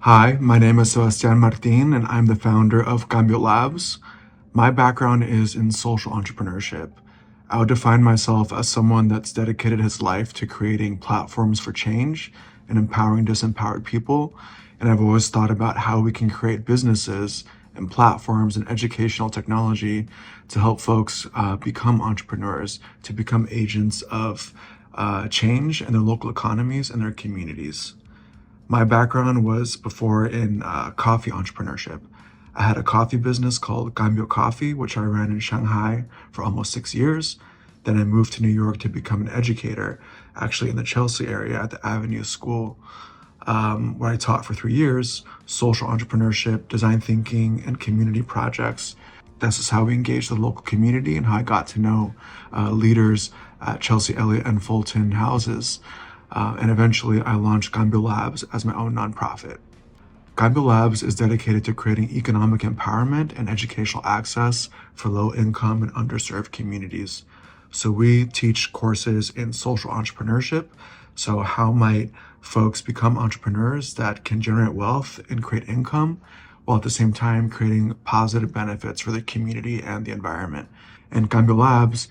Hi, my name is Sebastian Martin, and I'm the founder of Cambio Labs. My background is in social entrepreneurship. I would define myself as someone that's dedicated his life to creating platforms for change and empowering disempowered people. And I've always thought about how we can create businesses and platforms and educational technology to help folks become entrepreneurs, to become agents of change in their local economies and their communities. My background was before in coffee entrepreneurship. I had a coffee business called Cambio Coffee, which I ran in Shanghai for almost 6 years. Then I moved to New York to become an educator, actually in the Chelsea area at the Avenue School, where I taught for 3 years social entrepreneurship, design thinking, and community projects. This is how we engage the local community and how I got to know leaders at Chelsea Elliott and Fulton houses. And eventually I launched Cambio Labs as my own nonprofit. Cambio Labs is dedicated to creating economic empowerment and educational access for low-income and underserved communities. So we teach courses in social entrepreneurship. So how might folks become entrepreneurs that can generate wealth and create income, while at the same time creating positive benefits for the community and the environment. And Cambio Labs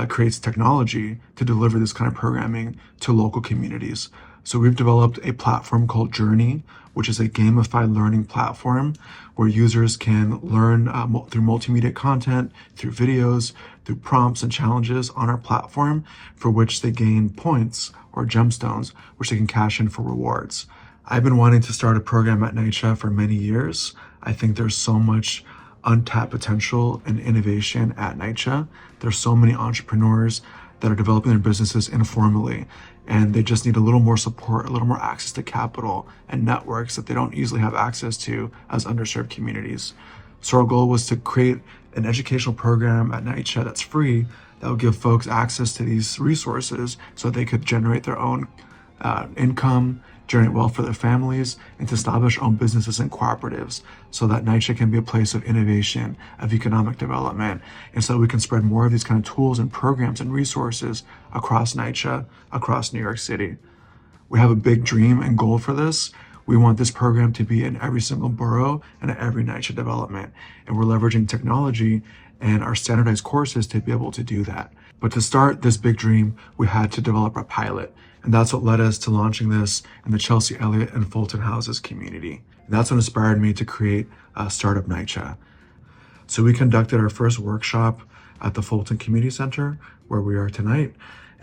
creates technology to deliver this kind of programming to local communities. So we've developed a platform called Journey, which is a gamified learning platform where users can learn through multimedia content, through videos, through prompts and challenges on our platform, for which they gain points or gemstones, which they can cash in for rewards. I've been wanting to start a program at NYCHA for many years. I think there's so much untapped potential and innovation at NYCHA. There's so many entrepreneurs that are developing their businesses informally, and they just need a little more support, a little more access to capital and networks that they don't easily have access to as underserved communities. So our goal was to create an educational program at NYCHA that's free, that will give folks access to these resources so they could generate their own income, generate wealth for their families, and to establish own businesses and cooperatives so that NYCHA can be a place of innovation, of economic development, and so we can spread more of these kind of tools and programs and resources across NYCHA, across New York City. We have a big dream and goal for this. We want this program to be in every single borough and at every NYCHA development, and we're leveraging technology and our standardized courses to be able to do that. But to start this big dream, we had to develop a pilot. And that's what led us to launching this in the Chelsea Elliott and Fulton houses community. And that's what inspired me to create Startup NYCHA. So we conducted our first workshop at the Fulton Community Center, where we are tonight.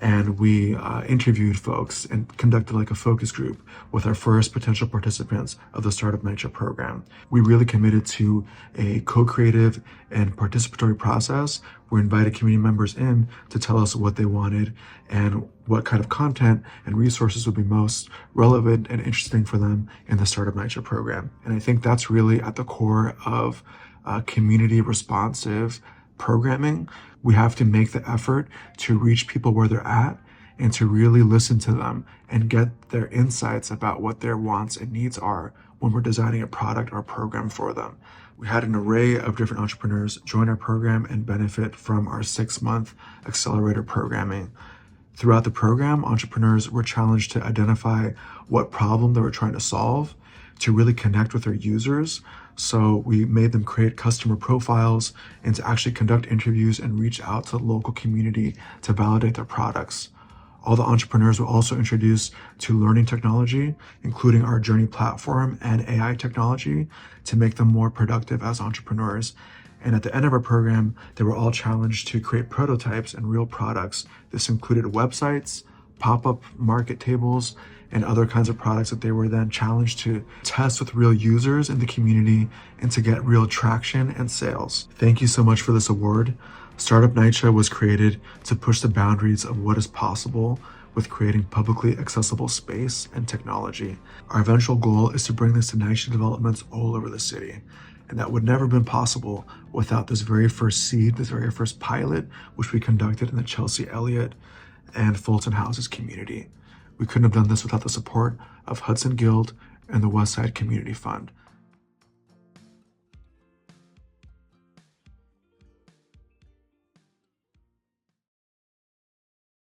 And we interviewed folks and conducted like a focus group with our first potential participants of the Startup NYCHA program. We really committed to a co-creative and participatory process. We invited community members in to tell us what they wanted and what kind of content and resources would be most relevant and interesting for them in the Startup NYCHA program. And I think that's really at the core of community responsive programming. We have to make the effort to reach people where they're at and to really listen to them and get their insights about what their wants and needs are when we're designing a product or a program for them. We had an array of different entrepreneurs join our program and benefit from our 6-month accelerator programming. Throughout the program, entrepreneurs were challenged to identify what problem they were trying to solve, to really connect with their users. So we made them create customer profiles and to actually conduct interviews and reach out to the local community to validate their products. All the entrepreneurs were also introduced to learning technology, including our Journey platform and AI technology, to make them more productive as entrepreneurs. And at the end of our program, they were all challenged to create prototypes and real products. This included websites, pop-up market tables, and other kinds of products that they were then challenged to test with real users in the community and to get real traction and sales. Thank you so much for this award. Startup NYCHA was created to push the boundaries of what is possible with creating publicly accessible space and technology. Our eventual goal is to bring this to NYCHA developments all over the city. And that would never have been possible without this very first seed, this very first pilot, which we conducted in the Chelsea Elliott and Fulton houses community. We couldn't have done this without the support of Hudson Guild and the Westside Community Fund.